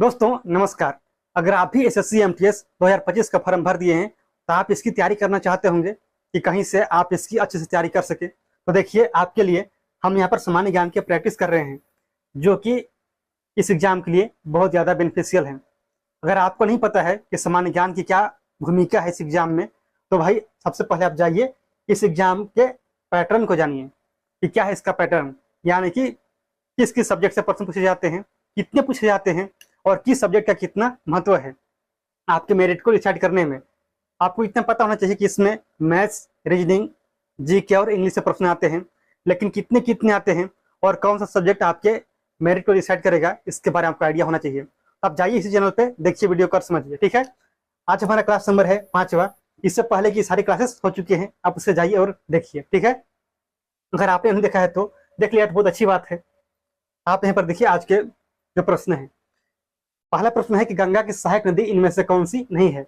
दोस्तों नमस्कार। अगर आप भी एसएससी एमटीएस 2025 का फॉर्म भर दिए हैं तो आप इसकी तैयारी करना चाहते होंगे कि कहीं से आप इसकी अच्छे से तैयारी कर सके, तो देखिए आपके लिए हम यहाँ पर सामान्य ज्ञान की प्रैक्टिस कर रहे हैं जो कि इस एग्जाम के लिए बहुत ज़्यादा बेनिफिशियल है। अगर आपको नहीं पता है कि सामान्य ज्ञान की क्या भूमिका है इस एग्जाम में, तो भाई सबसे पहले आप जाइए इस एग्जाम के पैटर्न को जानिए कि क्या है इसका पैटर्न, यानी कि किस किस सब्जेक्ट से प्रश्न पूछे जाते हैं, कितने पूछे जाते हैं और किस सब्जेक्ट का कितना महत्व है आपके मेरिट को डिसाइड करने में। आपको इतना पता होना चाहिए कि इसमें मैथ्स, रीजनिंग, जीके और इंग्लिश से प्रश्न आते हैं, लेकिन कितने कितने आते हैं और कौन सा सब्जेक्ट आपके मेरिट को डिसाइड करेगा इसके बारे में आपको आइडिया होना चाहिए। आप जाइए इसी चैनल पे, देखिए वीडियो को समझिए, ठीक है। आज हमारा क्लास नंबर है 5वां। इससे पहले की सारी क्लासेस हो चुकी हैं, आप उससे जाइए और देखिए, ठीक है। अगर आपने नहीं देखा है तो देख लिया तो बहुत अच्छी बात है। आप यहाँ पर देखिए आज के जो प्रश्न है। पहला प्रश्न है कि गंगा की सहायक नदी इनमें से कौन सी नहीं है।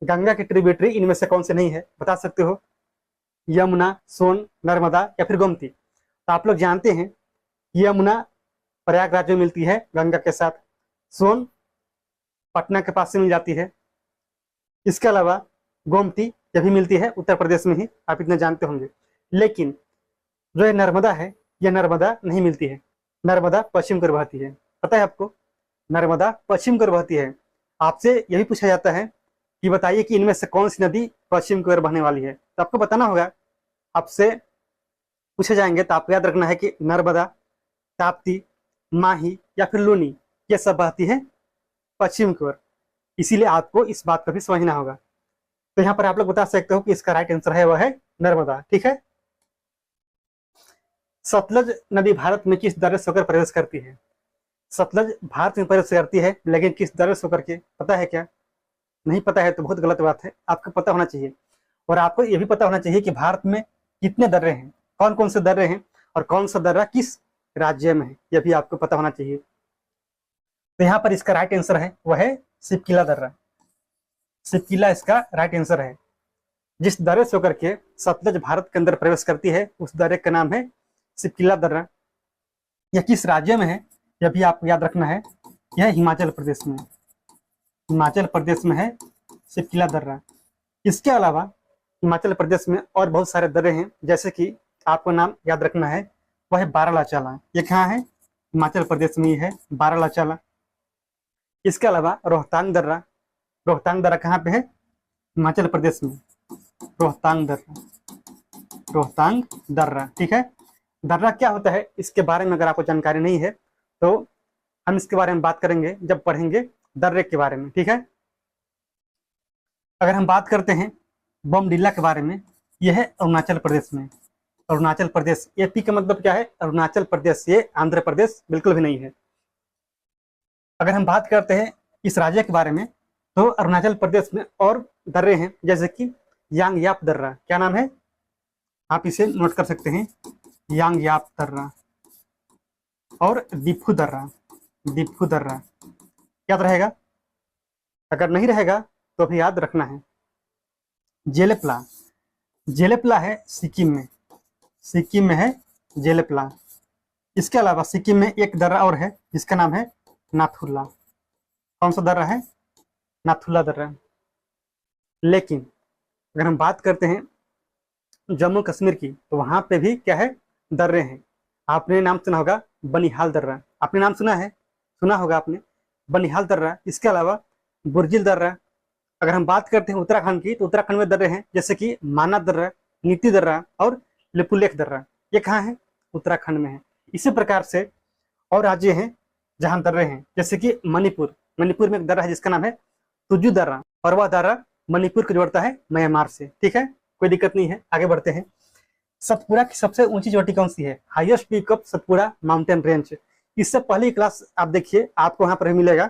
गंगा की ट्रिब्यूटरी इनमें से कौन से नहीं है, बता सकते हो? यमुना, सोन, नर्मदा या फिर गोमती। तो आप लोग जानते हैं यमुना प्रयागराज में मिलती है गंगा के साथ, सोन पटना के पास से मिल जाती है, इसके अलावा गोमती ये भी मिलती है उत्तर प्रदेश में ही, आप इतना जानते होंगे। लेकिन जो ये नर्मदा है, यह नर्मदा नहीं मिलती है। नर्मदा पश्चिम की ओर बहती है, पता है आपको? नर्मदा पश्चिम की ओर बहती है। आपसे यही पूछा जाता है कि बताइए कि इनमें से कौन सी नदी पश्चिम की ओर बहने वाली है, तो आपको बताना होगा। आपसे पूछे जाएंगे तो आपको याद रखना है कि नर्मदा, ताप्ती, माही या फिर लूनी ये सब बहती है पश्चिम की ओर, इसीलिए आपको इस बात को भी समझना होगा। तो यहाँ पर आप लोग बता सकते हो कि इसका राइट आंसर है वह है नर्मदा, ठीक है। सतलज नदी भारत में किस दर्रे से होकर प्रवेश करती है? सतलज भारत में प्रवेश करती है, लेकिन किस दर्रे से होकर के, पता है क्या? नहीं पता है तो बहुत गलत बात है, आपको पता होना चाहिए। और आपको यह भी पता होना चाहिए कि भारत में कितने दर्रे हैं, कौन कौन से दर्रे हैं और कौन सा दर्रा किस राज्य में है, यह भी आपको पता होना चाहिए। तो यहाँ पर इसका राइट आंसर है वह है शिवकिला दर्रा। शिवकिला इसका राइट आंसर है। जिस दर्रे से होकर के सतलज भारत के अंदर प्रवेश करती है उस दर्रे का नाम है शिवकिला दर्रा। यह किस राज्य में है यह भी आपको याद रखना है, यह हिमाचल प्रदेश में, हिमाचल प्रदेश में है शिवकिला दर्रा। इसके अलावा हिमाचल प्रदेश में और बहुत सारे दर्रे हैं, जैसे कि आपको नाम याद रखना है वह है बारालाचाला। ये कहाँ है? हिमाचल प्रदेश में ही है बारालाचाला। इसके अलावा रोहतांग दर्रा। रोहतांग दर्रा कहाँ पे है? हिमाचल प्रदेश में, रोहतांग दर्रा, रोहतांग दर्रा, ठीक है। दर्रा क्या होता है इसके बारे में अगर आपको जानकारी नहीं है तो हम इसके बारे में बात करेंगे जब पढ़ेंगे दर्रे के बारे में, ठीक है। अगर हम बात करते हैं बोमडिला के बारे में, यह है अरुणाचल प्रदेश में। अरुणाचल प्रदेश, एपी का मतलब क्या है? अरुणाचल प्रदेश, ये आंध्र प्रदेश बिल्कुल भी नहीं है। अगर हम बात करते हैं इस राज्य के बारे में तो अरुणाचल प्रदेश में और दर्रे हैं, जैसे कि यांग याप दर्रा। क्या नाम है? आप इसे नोट कर सकते हैं, यांग याप दर्रा और डिफू दर्रा। डिफू दर्रा याद रहेगा, अगर नहीं रहेगा तो भी याद रखना है। जेलेप्ला, जेलेप्ला है सिक्किम में, सिक्किम में है जेलेप्ला। इसके अलावा सिक्किम में एक दर्रा और है जिसका नाम है नाथुला। कौन सा दर्रा है? नाथुला दर्रा। लेकिन अगर हम बात करते हैं जम्मू कश्मीर की तो वहां पे भी क्या है? दर्रे हैं। आपने नाम सुना होगा बनिहाल दर्रा, आपने नाम सुना है, सुना होगा आपने बनिहाल दर्रा। इसके अलावा बुर्जिल दर्रा। अगर हम बात करते हैं उत्तराखंड की तो उत्तराखंड में दर्रे हैं, जैसे कि माना दर्रा, नीति दर्रा और लिपुलेख दर्रा। ये कहाँ है? उत्तराखंड में है। इसी प्रकार से और राज्य हैं जहाँ दर्रे हैं, जैसे कि मणिपुर। मणिपुर में एक दर्रा है जिसका नाम है तुजू दर्रा, और वह दर्रा मणिपुर को जोड़ता है म्यांमार से, ठीक है। कोई दिक्कत नहीं है, आगे बढ़ते हैं। सतपुड़ा की सबसे ऊंची चोटी कौन सी है? Highest peak of Satpura mountain range. इससे पहले क्लास आप देखिए, आपको यहाँ पर मिलेगा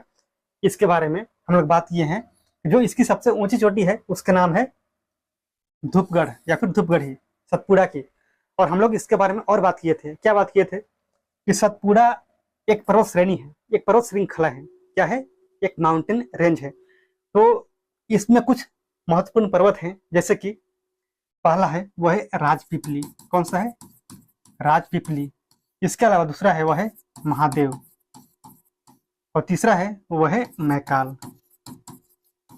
इसके बारे में हम लोग बात किए हैं। जो इसकी सबसे ऊंची चोटी है उसका नाम है धूपगढ़ या फिर धूपगढ़ी, सतपुड़ा की। और हम लोग इसके बारे में और बात किए थे। क्या बात किए थे? कि सतपुड़ा एक पर्वत श्रेणी है, एक पर्वत श्रृंखला है। क्या है? एक माउंटेन रेंज है। तो इसमें कुछ महत्वपूर्ण पर्वत हैं, जैसे कि पहला है वह है राजपीपली। कौन सा है? राजपीपली। इसके अलावा दूसरा है वह है महादेव। और तीसरा है वो है मैकाल।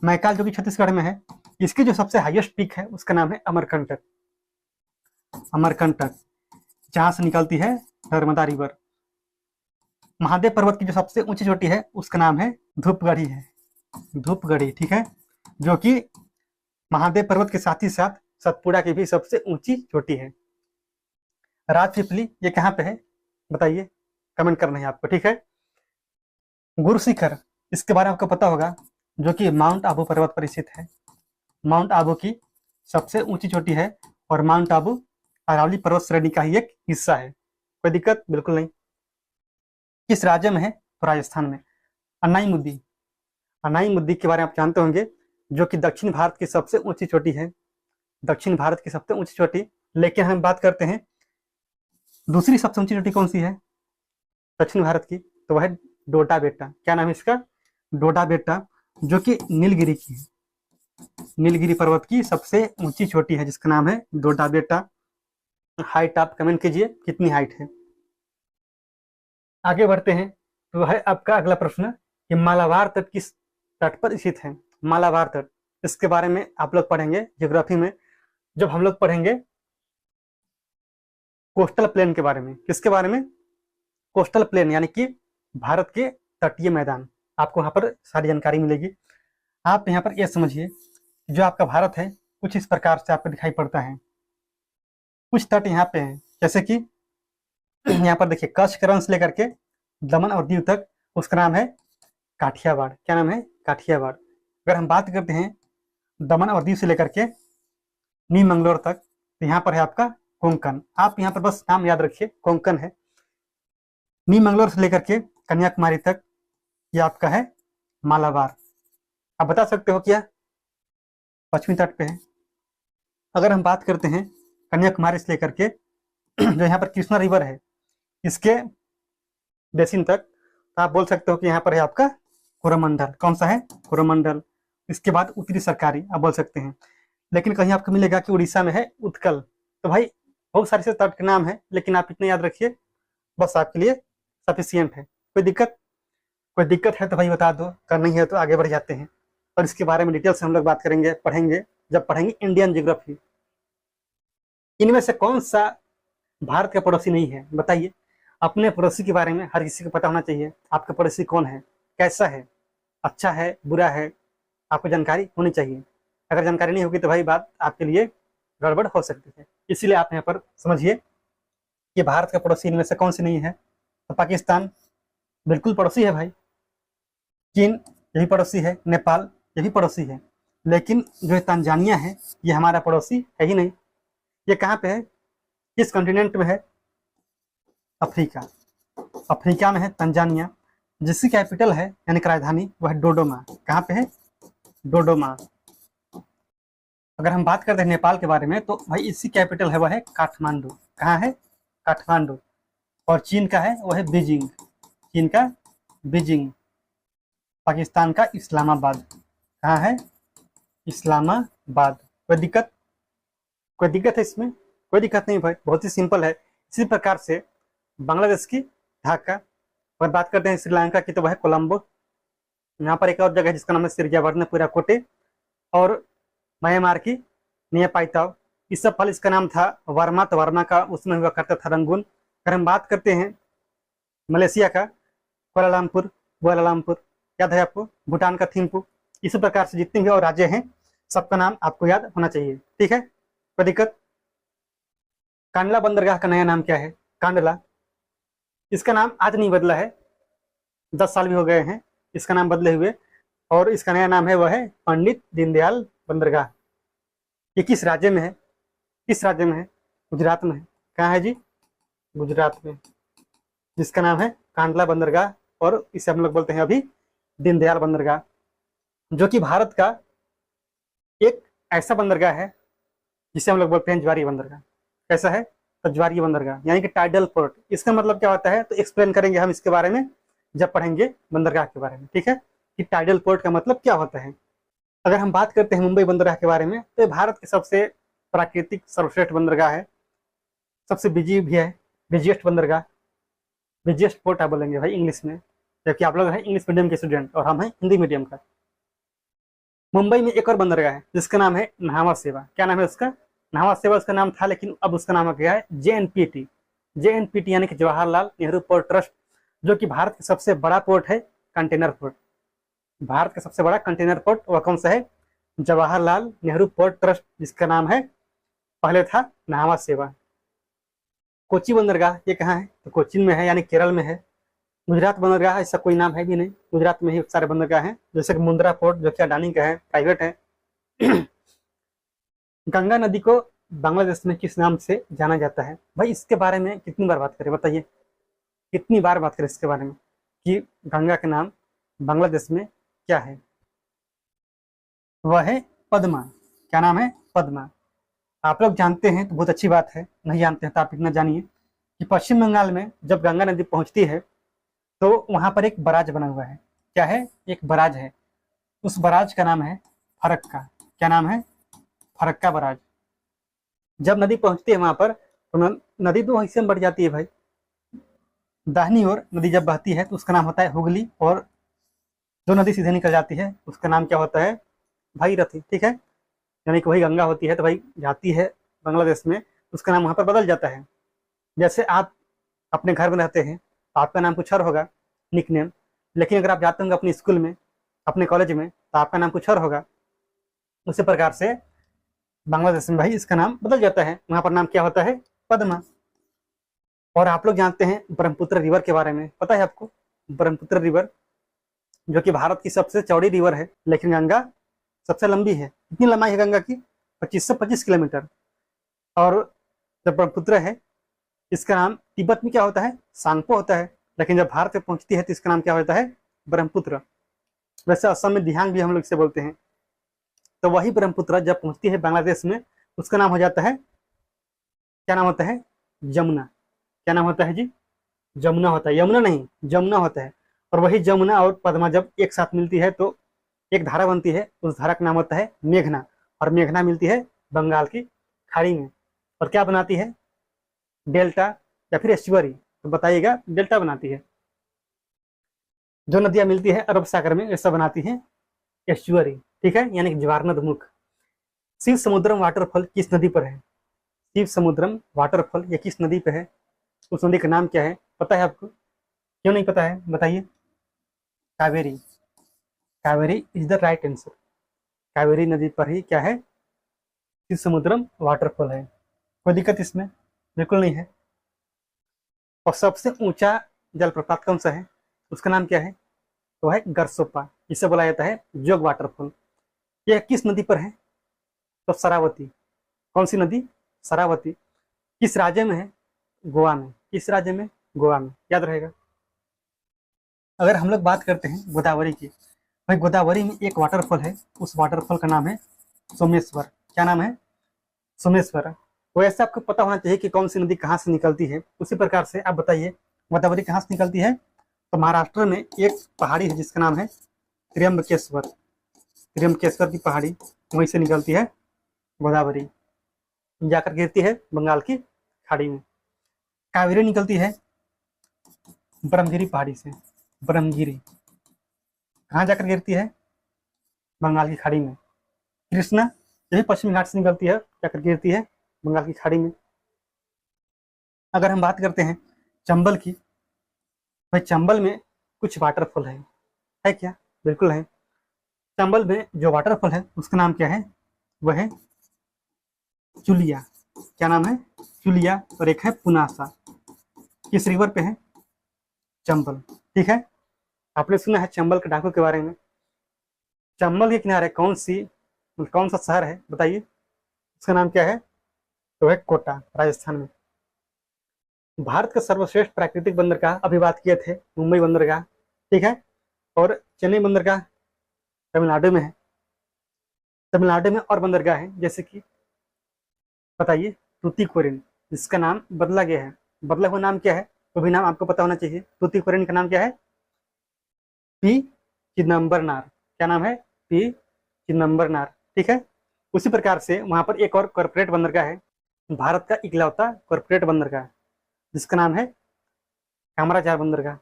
मैकाल जो कि छत्तीसगढ़ में है। इसकी जो सबसे हाईएस्ट पीक है उसका नाम है अमरकंटक। अमरकंटक, जहां से निकलती है नर्मदा रिवर। महादेव पर्वत की जो सबसे ऊंची चोटी है उसका नाम है धूपगढ़ी है। धूपगढ़ी, ठीक है, जो कि महादेव पर्वत के साथ ही साथ सतपुड़ा की भी सबसे ऊंची चोटी है। राजपीपली ये कहाँ पे है बताइए, कमेंट करना है आपको, ठीक है। गुरु शिखर, इसके बारे में आपको पता होगा, जो कि माउंट आबू पर्वत पर स्थित है। माउंट आबू की सबसे ऊंची चोटी है और माउंट आबू अरावली पर्वत श्रेणी का ही एक हिस्सा है। कोई दिक्कत बिल्कुल नहीं। किस राज्य में है? तो राजस्थान में। अन्नाई मुद्दी, अन्नाई मुद्दी के बारे में आप जानते होंगे, जो कि दक्षिण भारत की सबसे ऊंची चोटी है। दक्षिण भारत की सबसे ऊंची चोटी। लेकिन हम बात करते हैं दूसरी सबसे ऊंची चोटी कौन सी है दक्षिण भारत की, तो वह है डोडा बेटा। क्या नाम है इसका? डोडा बेटा, जो कि नीलगिरी की है। नीलगिरी पर्वत की सबसे ऊंची चोटी है जिसका नाम है डोडा बेटा। हाइट आप कमेंट कीजिए कितनी हाइट है। आगे बढ़ते हैं, तो है आपका अगला प्रश्न कि मालाबार तट किस तट पर स्थित है? मालाबार तट, इसके बारे में आप लोग पढ़ेंगे ज्योग्राफी में, जब हम लोग पढ़ेंगे कोस्टल प्लेन के बारे में। किसके बारे में? कोस्टल प्लेन, यानी कि भारत के तटीय मैदान। आपको वहां पर सारी जानकारी मिलेगी। आप यहाँ पर यह समझिए, जो आपका भारत है कुछ इस प्रकार से आपको दिखाई पड़ता है। कुछ तट यहाँ पे हैं, जैसे कि यहाँ पर देखिए कच्छ के रण से लेकर के दमन और दीव तक, उसका नाम है काठियावाड़। क्या नाम है? काठियावाड़। अगर हम बात करते हैं दमन और दीव से लेकर के नी मंगलोर तक, तो यहाँ पर है आपका कोंकण। आप यहाँ पर बस नाम याद रखिए, कोंकण है। नी मंगलोर से लेकर के कन्याकुमारी तक ये आपका है मालाबार। आप बता सकते हो क्या पश्चिमी तट पे है। अगर हम बात करते हैं कन्याकुमारी से लेकर के जो यहाँ पर कृष्णा रिवर है इसके बेसिन तक, तो आप बोल सकते हो कि यहाँ पर है आपका कोरोमंडल। कौन सा है? कोरोमंडल। इसके बाद उत्तरी सरकारी आप बोल सकते हैं। लेकिन कहीं आपको मिलेगा कि उड़ीसा में है उत्कल। तो भाई बहुत सारे से तट के नाम है, लेकिन आप इतने याद रखिए, बस आपके लिए सफिशियंट है। कोई दिक्कत? कोई दिक्कत है तो भाई बता दो, अगर नहीं है तो आगे बढ़ जाते हैं। और इसके बारे में डिटेल से हम लोग बात करेंगे, पढ़ेंगे जब पढ़ेंगे इंडियन ज्योग्राफी। इनमें से कौन सा भारत का पड़ोसी नहीं है बताइए। अपने पड़ोसी के बारे में हर किसी को पता होना चाहिए। आपका पड़ोसी कौन है, कैसा है, अच्छा है, बुरा है, आपको जानकारी होनी चाहिए। अगर जानकारी नहीं होगी तो भाई बात आपके लिए गड़बड़ हो सकती है। इसीलिए आप यहाँ पर समझिए कि भारत का पड़ोसी इनमें से कौन सी नहीं है। तो पाकिस्तान बिल्कुल पड़ोसी है भाई। चीन ये भी पड़ोसी है। नेपाल ये भी पड़ोसी है। लेकिन जो तंजानिया है ये हमारा पड़ोसी है ही नहीं। ये कहाँ पे है? किस कॉन्टिनेंट में है? अफ्रीका। अफ्रीका में है तंजानिया, जिसकी कैपिटल है यानी कि राजधानी वह है डोडोमा। कहाँ पे है? डोडोमा। अगर हम बात करते हैं नेपाल के बारे में, तो भाई इसकी कैपिटल है वह है काठमांडू। कहाँ है? काठमांडू। और चीन का है वह है बीजिंग। चीन का बीजिंग। पाकिस्तान का इस्लामाबाद। कहाँ है? इस्लामाबाद। कोई दिक्कत? कोई दिक्कत है इसमें? कोई दिक्कत नहीं भाई, बहुत ही सिंपल है। इसी प्रकार से बांग्लादेश की ढाका। अगर बात करते हैं श्रीलंका की तो वह है कोलंबो। यहाँ पर एक और जगह है जिसका नाम है सिरजावरनपुरा कोटे। और म्यांमार की नियापाइताव। इस सब फल इसका नाम था वर्मा, तो वर्मा का उसमें हुआ करता था रंगून। अगर हम बात करते हैं मलेशिया का कुआलालंपुर, कुआलालंपुर याद है आपको। भूटान का थिम्पू। इसी प्रकार से जितने भी और राज्य हैं सबका नाम आपको याद होना चाहिए, ठीक है। कोई दिक्कत? कांडला बंदरगाह का नया नाम क्या है? कांडला। इसका नाम आज नहीं बदला है, 10 साल भी हो गए हैं इसका नाम बदले हुए। और इसका नया नाम है वह है पंडित दीनदयाल बंदरगाह। ये किस राज्य में है? किस राज्य में है? गुजरात में है। कहाँ है जी? गुजरात में, जिसका नाम है कांडला बंदरगाह। और इसे हम लोग बोलते हैं अभी दीनदयाल बंदरगाह, जो कि भारत का एक ऐसा बंदरगाह है जिसे हम लोग बोलते हैं ज्वारीय बंदरगाह। कैसा है? तो ज्वारीय बंदरगाह यानी कि टाइडल पोर्ट। इसका मतलब क्या होता है तो एक्सप्लेन करेंगे हम इसके बारे में जब पढ़ेंगे बंदरगाह के बारे में, ठीक है, कि टाइडल पोर्ट का मतलब क्या होता है। अगर हम बात करते हैं मुंबई बंदरगाह के बारे में, तो ये भारत के सबसे प्राकृतिक सर्वश्रेष्ठ बंदरगाह है। सबसे बिजी भी है, बिजिएस्ट बंदरगाह, बिजिएस्ट पोर्ट आप बोलेंगे भाई इंग्लिश में। जबकि आप लोग हैं इंग्लिश मीडियम के स्टूडेंट और हम हैं हिंदी मीडियम का। मुंबई में एक और बंदरगाह है जिसका नाम है न्हावा शेवा। क्या नाम है उसका? न्हावा शेवा उसका नाम था, लेकिन अब उसका नाम हो गया है JNPT। JNPT यानी कि जवाहरलाल नेहरू पोर्ट ट्रस्ट, जो कि भारत का सबसे बड़ा पोर्ट है, कंटेनर पोर्ट। भारत का सबसे बड़ा कंटेनर पोर्ट वह कौन सा है? जवाहरलाल नेहरू पोर्ट ट्रस्ट, जिसका नाम है, पहले था न्हावा शेवा। कोची बंदरगाह ये कहाँ है? तो कोचीन में है, यानी केरल में है। गुजरात बंदरगाह ऐसा कोई नाम है भी नहीं, गुजरात में ही सारे बंदरगाह हैं, जैसे कि मुंद्रा पोर्ट जो कि अडानी का है, प्राइवेट है। गंगा नदी को बांग्लादेश में किस नाम से जाना जाता है? भाई इसके बारे में कितनी बार बात करें, बताइए कितनी बार बात करें इसके बारे में कि गंगा का नाम बांग्लादेश में क्या है? वह है पद्मा। क्या नाम है? पद्मा। आप लोग जानते हैं तो बहुत अच्छी बात है, नहीं जानते हैं तो आप इतना जानिए कि पश्चिम बंगाल में जब गंगा नदी पहुंचती है तो वहां पर एक बराज बना हुआ है। क्या है? एक बराज है। उस बराज का नाम है फरक्का। क्या नाम है? फरक्का बराज। जब नदी पहुंचती है वहां पर तो नदी दो हिस्से में बढ़ जाती है भाई। दाहिनी ओर नदी जब बहती है तो उसका नाम होता है हुगली, और जो नदी सीधे निकल जाती है उसका नाम क्या होता है? भागीरथी। ठीक है, यानी कि वही गंगा होती है तो भाई जाती है बांग्लादेश में, उसका नाम वहां पर बदल जाता है। जैसे आप अपने घर में रहते हैं तो आपका नाम कुछ और होगा, निकनेम, लेकिन अगर आप जाते होंगे अपने स्कूल में, अपने कॉलेज में, तो आपका नाम कुछ और होगा। उसी प्रकार से बांग्लादेश में भाई इसका नाम बदल जाता है, वहां पर नाम क्या होता है? पद्मा। और आप लोग जानते हैं ब्रह्मपुत्र रिवर के बारे में, पता है आपको? ब्रह्मपुत्र रिवर जो कि भारत की सबसे चौड़ी रिवर है, लेकिन गंगा सबसे लंबी है। कितनी लंबाई है गंगा की? 2525 किलोमीटर। और जब ब्रह्मपुत्र है, इसका नाम तिब्बत में क्या होता है? सांगपो होता है, लेकिन जब भारत में पहुंचती है तो इसका नाम क्या होता है? ब्रह्मपुत्र। वैसे असम में दिहांग भी हम लोग इसे बोलते हैं। तो वही ब्रह्मपुत्र जब पहुंचती है बांग्लादेश में, उसका नाम हो जाता है, क्या नाम होता है? जमुना। क्या नाम होता है जी? जमुना होता है, यमुना नहीं, जमुना होता है। और वही जमुना और पद्मा जब एक साथ मिलती है तो एक धारा बनती है, उस धारा का नाम होता है मेघना। और मेघना मिलती है बंगाल की खाड़ी में, और क्या बनाती है? डेल्टा या फिर एस्चुअरी। तो बताइएगा, डेल्टा बनाती है। जो नदियां मिलती है अरब सागर में, ऐसा बनाती है एस्चुअरी। ठीक है, यानी कि ज्वारनदमुख। शिव समुद्रम वाटरफॉल किस नदी पर है? शिव समुद्रम वाटरफॉल ये किस नदी पे है? उस नदी का नाम क्या है? पता है आपको? क्यों नहीं पता है, बताइए। Kaveri. Kaveri is the right answer. Kaveri नदी पर ही क्या है? शिव समुद्रम वाटरफॉल है। कोई दिक्कत इसमें? बिल्कुल नहीं है। और सबसे ऊंचा जलप्रपात कौन सा है? उसका नाम क्या है? तो है गरसोप्पा। इसे बोला जाता है जोग वाटरफॉल। यह किस नदी पर है? तो शरावती। कौन सी नदी? शरावती। किस राज्य में है? गोवा में। किस राज्य में? गोवा में, याद रहेगा। अगर हम लोग बात करते हैं गोदावरी की, भाई गोदावरी में एक वाटरफॉल है, उस वाटरफॉल का नाम है सोमेश्वर। क्या नाम है? सोमेश्वर। वैसे आपको पता होना चाहिए कि कौन सी नदी कहाँ से निकलती है। उसी प्रकार से आप बताइए गोदावरी कहाँ से निकलती है? तो महाराष्ट्र में एक पहाड़ी है जिसका नाम है त्र्यंबकेश्वर। त्र्यंबकेश्वर की पहाड़ी, वहीं से निकलती है गोदावरी, जाकर गिरती है बंगाल की खाड़ी में। कावेरी निकलती है ब्रह्मगिरी पहाड़ी से। ब्रह्मगिरी कहाँ जाकर गिरती है? बंगाल की खाड़ी में। कृष्णा यही पश्चिमी घाट से निकलती है, जाकर गिरती है बंगाल की खाड़ी में। अगर हम बात करते हैं चंबल की, भाई चंबल में कुछ वाटरफॉल है क्या? बिल्कुल है। चंबल में जो वाटरफॉल है उसका नाम क्या है? वह है चुलिया। क्या नाम है? चुलिया। और एक है पुनासा। किस रिवर पे है? चंबल। ठीक है, आपने सुना है चंबल के डाकू के बारे में। चंबल के किनारे कौन सा शहर है, बताइए। उसका नाम क्या है? तो है कोटा, राजस्थान में। भारत का सर्वश्रेष्ठ प्राकृतिक बंदरगाह अभी बात किए थे, मुंबई बंदरगाह। ठीक है, और चेन्नई बंदरगाह तमिलनाडु में है। तमिलनाडु में और बंदरगाह है, जैसे कि बताइए तूतीकोरिन, जिसका नाम बदला गया है। बदला हुआ नाम क्या है? वो भी नाम आपको पता होना चाहिए। तूतीकोरिन का नाम क्या है? पी चिदम्बरनार। क्या नाम है? पी चिदम्बरनार। ठीक है, उसी प्रकार से वहां पर एक और कॉर्पोरेट बंदरगाह है, भारत का इकलौता कॉर्पोरेट बंदरगाह, जिसका नाम है कामराजार बंदरगाह।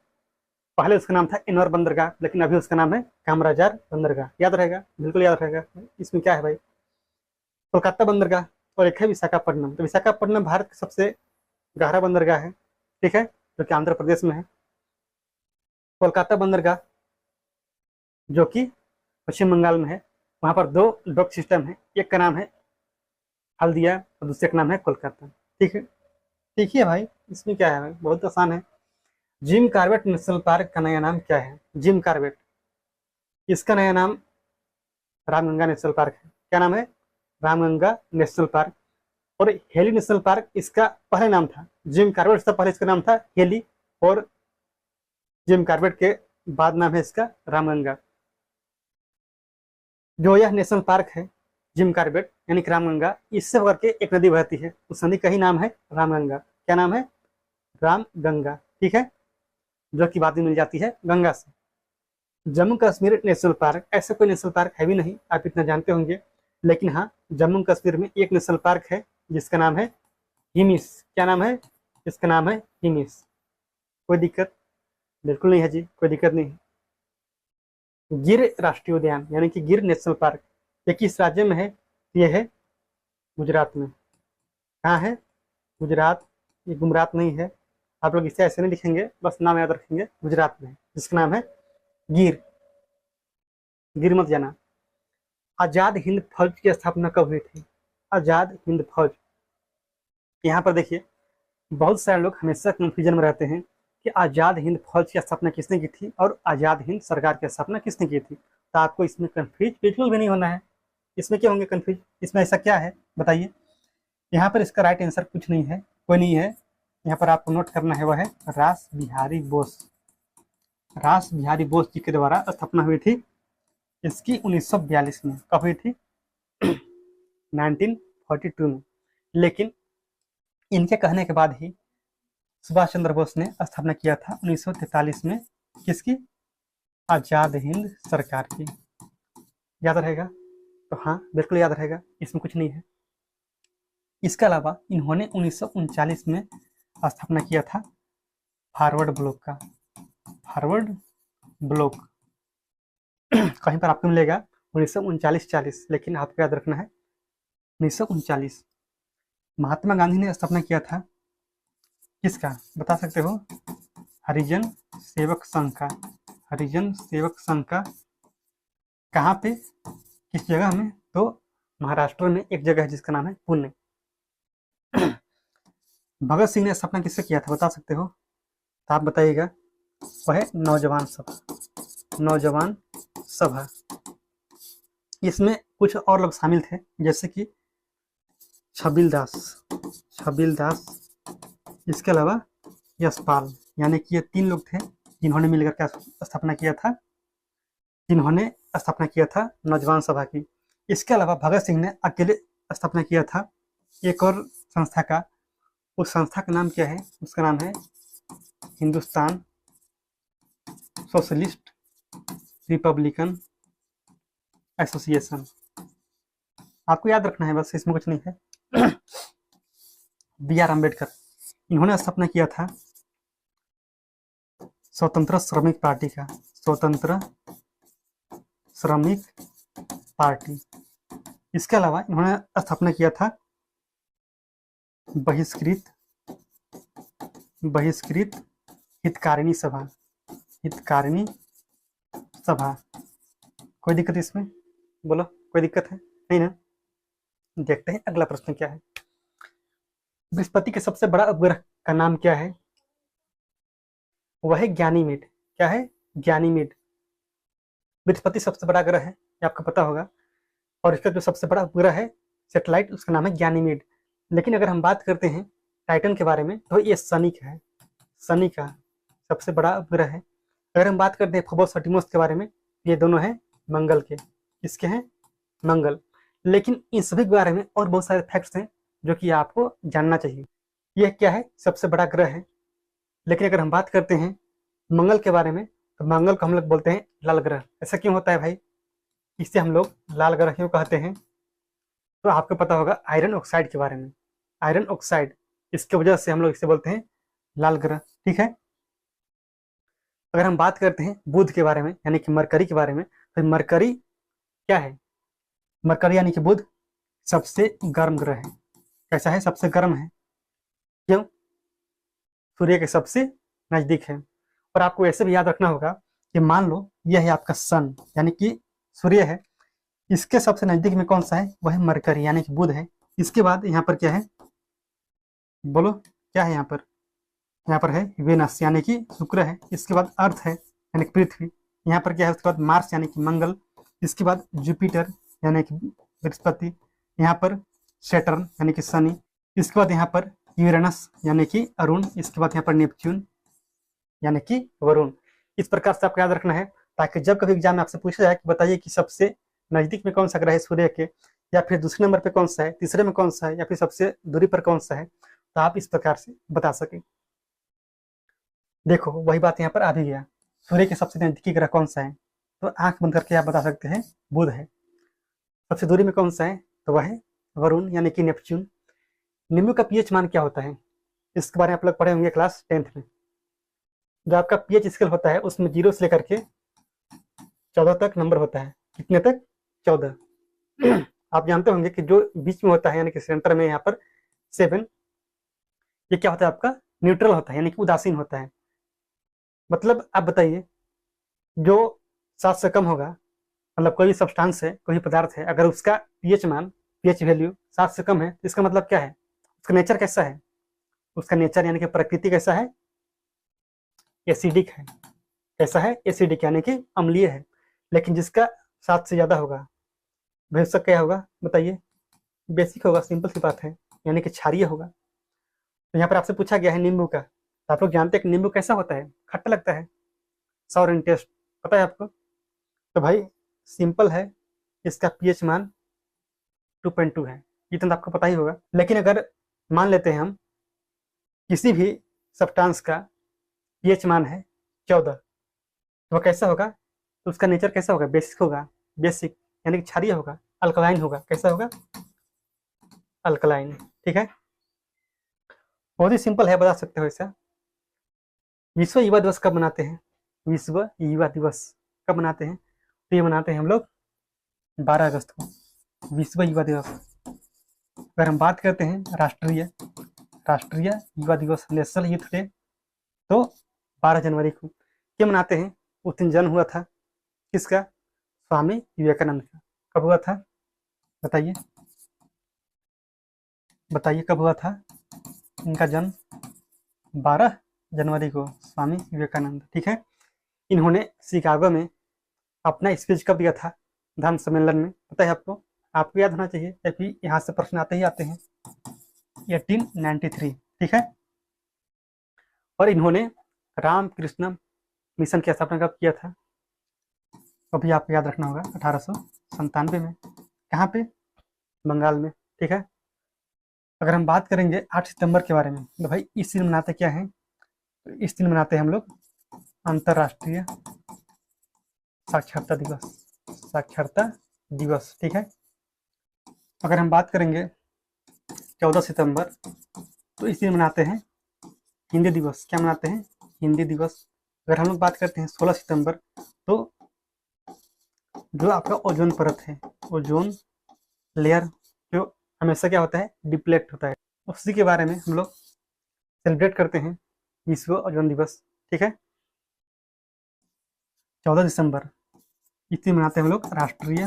पहले उसका नाम था एनवर बंदरगाह, लेकिन अभी उसका नाम है कामराजार बंदरगाह। याद रहेगा, बिल्कुल याद रहेगा। इसमें क्या है भाई, कोलकाता बंदरगाह और एक है विशाखापट्टनम। तो विशाखापट्टनम भारत का सबसे गहरा बंदरगाह है, ठीक है, जो कि आंध्र प्रदेश में है। कोलकाता बंदरगाह जो कि पश्चिम बंगाल में है, वहाँ पर दो डॉक सिस्टम है, एक का नाम है हल्दिया और दूसरे का नाम है कोलकाता। ठीक है, ठीक है भाई, इसमें क्या है भाई, बहुत आसान है। जिम कॉर्बेट नेशनल पार्क का नया नाम क्या है? जिम कॉर्बेट, इसका नया नाम रामगंगा नेशनल पार्क है। क्या नाम है? Ramganga national park. और हेली नेशनल पार्क इसका पहले नाम था। जिम कॉर्बेट से पहले इसका नाम था हेली, और जिम कॉर्बेट के बाद नाम है इसका रामगंगा। जो यह नेशनल पार्क है जिम कॉर्बेट यानी कि रामगंगा, इससे होकर के एक नदी बहती है, उस नदी का ही नाम है रामगंगा। क्या नाम है? रामगंगा, ठीक है, जो कि बाद में मिल जाती है गंगा से। जम्मू कश्मीर नेशनल पार्क, ऐसा कोई नेशनल पार्क है भी नहीं, आप इतना जानते होंगे, लेकिन हाँ, जम्मू कश्मीर में एक नेशनल पार्क है जिसका नाम है हिमिस। क्या नाम है? इसका नाम है हिमिस। कोई दिक्कत? बिल्कुल नहीं है जी, कोई दिक्कत नहीं है। गिर राष्ट्रीय उद्यान यानी कि गिर नेशनल पार्क, ये किस राज्य में है? ये है गुजरात में। कहाँ है? गुजरात। ये गुजरात नहीं है, आप लोग इसे ऐसे नहीं लिखेंगे, बस नाम याद रखेंगे, गुजरात में है, जिसका नाम है गिर। गिर मत जाना। आजाद हिंद फौज की स्थापना कब हुई थी? आजाद हिंद फौज, यहाँ पर देखिए, बहुत सारे लोग हमेशा कंफ्यूजन में रहते हैं कि आजाद हिंद फौज की स्थापना किसने की थी और आजाद हिंद सरकार की स्थापना किसने की थी। तो आपको इसमें कंफ्यूज बिल्कुल भी नहीं होना है। इसमें क्या होंगे कंफ्यूज? इसमें ऐसा क्या है बताइए। यहाँ पर इसका राइट आंसर कुछ नहीं है, कोई नहीं है। यहाँ पर आपको नोट करना है, वह है रास बिहारी बोस। रास बिहारी बोस जी के द्वारा स्थापना हुई थी इसकी 1942 में। कब हुई थी? 1942 में। लेकिन इनके कहने के बाद ही सुभाष चंद्र बोस ने स्थापना किया था 1943 में। किसकी? आजाद हिंद सरकार की। याद रहेगा? तो हाँ, बिल्कुल याद रहेगा, इसमें कुछ नहीं है। इसके अलावा इन्होंने 1939 में स्थापना किया था फॉरवर्ड ब्लॉक का। फॉरवर्ड ब्लॉक कहीं पर आपको मिलेगा 1939-40, लेकिन आपको याद रखना है 1939। महात्मा गांधी ने स्थापना किया था किसका, बता सकते हो? हरिजन सेवक संघ का। हरिजन सेवक संघ का। कहाँ पे, किस जगह में? तो महाराष्ट्र में एक जगह है जिसका नाम है पुणे। भगत सिंह ने स्थापना किससे किया था, बता सकते हो? तो आप बताइएगा। वह है नौजवान सभा। नौजवान सभा। इसमें कुछ और लोग शामिल थे, जैसे कि छबिल दास। छबिल दास, इसके अलावा यशपाल, यानी कि ये 3 लोग थे जिन्होंने मिलकर क्या स्थापना किया था, जिन्होंने स्थापना किया था नौजवान सभा की। इसके अलावा भगत सिंह ने अकेले स्थापना किया था एक और संस्था का। उस संस्था का नाम क्या है? उसका नाम है हिंदुस्तान सोशलिस्ट रिपब्लिकन एसोसिएशन। आपको याद रखना है बस, इसमें कुछ नहीं है। बी.आर. अम्बेडकर, इन्होंने स्थापना किया था स्वतंत्र श्रमिक पार्टी का। स्वतंत्र श्रमिक पार्टी। इसके अलावा इन्होंने स्थापना किया था बहिष्कृत बहिष्कृत हितकारिणी सभा। हितकारिणी सभा। कोई दिक्कत इसमें? बोलो, कोई दिक्कत है? नहीं ना? देखते हैं अगला प्रश्न क्या है। बृहस्पति के सबसे बड़ा उपग्रह का नाम क्या है? वह है ज्ञानीमेड। क्या है? ज्ञानीमेड। बृहस्पति सबसे बड़ा ग्रह है, ये आपको पता होगा, और इसका जो सबसे बड़ा उपग्रह है सैटेलाइट, उसका नाम है ज्ञानीमेड। लेकिन अगर हम बात करते हैं टाइटन के बारे में, तो ये शनि का है। शनि का सबसे बड़ा उपग्रह है। अगर हम बात करते हैं फोबोस और डिमोस के बारे में, ये दोनों हैं मंगल के। किसके हैं? मंगल। लेकिन इन सभी के बारे में और बहुत सारे फैक्ट्स हैं जो कि आपको जानना चाहिए। यह क्या है? सबसे बड़ा ग्रह है। लेकिन अगर हम बात करते हैं मंगल के बारे में, तो मंगल को हम लोग बोलते हैं लाल ग्रह। ऐसा क्यों होता है भाई? इसे हम लोग लाल ग्रह क्यों कहते हैं? तो आपको पता होगा आयरन ऑक्साइड के बारे में। आयरन ऑक्साइड, इसके वजह से हम लोग इसे बोलते हैं लाल ग्रह। ठीक है, अगर हम बात करते हैं बुध के बारे में यानी कि मरकरी के बारे में, तो मरकरी क्या है? मरकरी यानी कि बुध सबसे गर्म ग्रह है। कैसा है? सबसे गर्म है। क्यों? सूर्य के सबसे नजदीक है। और आपको ऐसे भी याद रखना होगा कि मान लो यह है आपका सन यानी कि सूर्य है, इसके सबसे नजदीक में कौन सा है? वह है मरकरी यानी कि बुध है। इसके बाद यहाँ पर क्या है? बोलो क्या है यहाँ पर? यहाँ पर है वेनस यानी कि शुक्र है। इसके बाद अर्थ है यानी कि पृथ्वी। यहाँ पर क्या है? उसके बाद मार्स यानी कि मंगल। इसके बाद जुपिटर यानी कि बृहस्पति। यहाँ पर सैटर्न यानी कि शनि। इसके बाद यहाँ पर यूरेनस यानी कि अरुण। इसके बाद यहाँ पर नेपच्यून यानी कि वरुण। इस प्रकार से आपको याद रखना है, ताकि जब कभी एग्जाम में आपसे पूछा जाए कि बताइए कि सबसे नजदीक में कौन सा ग्रह है सूर्य के, या फिर दूसरे नंबर पे कौन सा है, तीसरे में कौन सा है, या फिर सबसे दूरी पर कौन सा है, तो आप इस प्रकार से बता सकें। देखो वही बात यहाँ पर आ भी गया, सूर्य के सबसे नजदीकी ग्रह कौन सा है? तो आंख बंद करके आप बता सकते हैं बुध है। सबसे दूरी में कौन सा है? तो वह है वरुण यानी कि नेपच्यून। नींबू का पीएच मान क्या होता है? इसके बारे में आप लोग पढ़े होंगे क्लास 10th में। जो आपका पीएच स्केल होता है उसमें 0 से लेकर के 14 तक नंबर होता है। कितने तक? 14। आप जानते होंगे कि जो बीच में होता है यानी कि सेंटर में यहाँ पर 7, ये क्या होता है आपका? न्यूट्रल होता है यानी कि उदासीन होता है। मतलब आप बताइए, जो 7 से कम होगा, मतलब कोई भी सब्सटेंस है, कोई भी पदार्थ है, अगर उसका पीएच मान, पीएच वैल्यू 7 से कम है, तो इसका मतलब क्या है? उसका नेचर कैसा है? उसका नेचर यानी कि प्रकृति कैसा है? एसिडिक है। कैसा है? एसिडिक यानी कि अम्लीय है। लेकिन जिसका 7 से ज्यादा होगा वह उसका क्या होगा? बताइए। बेसिक होगा, सिंपल सी बात है, यानी कि क्षारीय होगा। तो यहाँ पर आपसे पूछा गया है नींबू का, तो आप लोग जानते हैं कि नींबू कैसा होता है? खट्टा लगता है, सॉर इन टेस्ट, पता है आपको? तो भाई सिंपल है, इसका पीएच मान 2.2 है। इतना तो आपको पता ही होगा। लेकिन अगर मान लेते हैं हम किसी भी सब्सटेंस का पीएच मान है 14, तो वह कैसा होगा? तो उसका नेचर कैसा होगा? बेसिक होगा। बेसिक यानी कि क्षारीय होगा, अल्कलाइन होगा। कैसा होगा? अल्कलाइन। ठीक है, बहुत ही सिंपल है, बता सकते हो ऐसा। विश्व युवा दिवस कब मनाते हैं? विश्व युवा दिवस कब मनाते हैं? तो ये मनाते हैं हम लोग 12 अगस्त को, विश्व युवा दिवस। अगर हम बात करते हैं राष्ट्रीय राष्ट्रीय युवा दिवस, नेशनल यूथ डे, तो 12 जनवरी को। क्यों मनाते हैं? उस दिन जन्म हुआ था किसका? स्वामी विवेकानंद का। कब हुआ था? बताइए, बताइए कब हुआ था इनका जन्म? 12 जनवरी को, स्वामी विवेकानंद। ठीक है, इन्होंने शिकागो में अपना स्पीच कब दिया था? धर्म सम्मेलन में। पता है आपको? आपको याद होना चाहिए, क्योंकि यहाँ से प्रश्न आते ही आते हैं। 1893। ठीक है, और इन्होंने रामकृष्ण मिशन की स्थापना कब किया था? तो भी आपको याद रखना होगा, 1897 में। कहाँ पे? बंगाल में। ठीक है, अगर हम बात करेंगे 8 सितंबर के बारे में, तो भाई इस दिन मनाते क्या है? तो इस दिन मनाते हैं हम लोग अंतर्राष्ट्रीय साक्षरता दिवस। साक्षरता दिवस। ठीक है, अगर हम बात करेंगे 14 सितंबर, तो इस दिन मनाते हैं हिंदी दिवस। क्या मनाते हैं? हिंदी दिवस। अगर हम लोग बात करते हैं 16 सितंबर, तो जो आपका ओजोन परत है, ओजोन लेयर, जो हमेशा क्या होता है? डिप्लेक्ट होता है, उसी के बारे में हम लोग सेलिब्रेट करते हैं, विश्व ओजोन दिवस। ठीक है, 14 दिसंबर, इस दिन मनाते हैं हम लोग राष्ट्रीय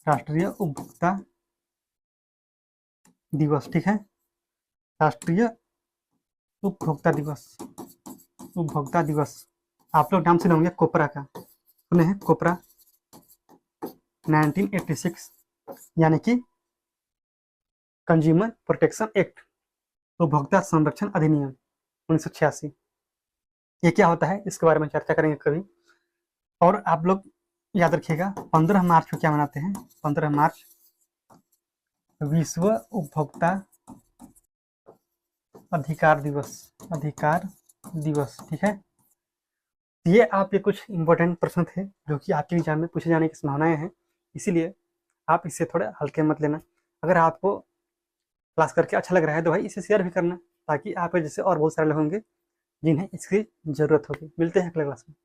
राष्ट्रीय उपभोक्ता दिवस। ठीक है, राष्ट्रीय उपभोक्ता दिवस। उपभोक्ता दिवस, आप लोग नाम सुने होंगे कोपरा का, सुने हैं कोपरा? 1986 यानी कि कंज्यूमर प्रोटेक्शन एक्ट, उपभोक्ता संरक्षण अधिनियम 1986। ये क्या होता है इसके बारे में चर्चा करेंगे कभी। और आप लोग याद रखिएगा 15 मार्च को क्या मनाते हैं? 15 मार्च विश्व उपभोक्ता अधिकार दिवस। अधिकार दिवस। ठीक है, ये आपके कुछ इंपॉर्टेंट प्रश्न थे जो कि आपके एग्जाम में पूछे जाने की संभावनाएं हैं, इसीलिए आप इससे थोड़ा हल्के मत लेना। अगर आपको क्लास करके अच्छा लग रहा है तो भाई इसे शेयर भी करना, ताकि आप जैसे और बहुत सारे लोग होंगे जिन्हें इसकी जरूरत होगी। मिलते हैं अगले क्लास में।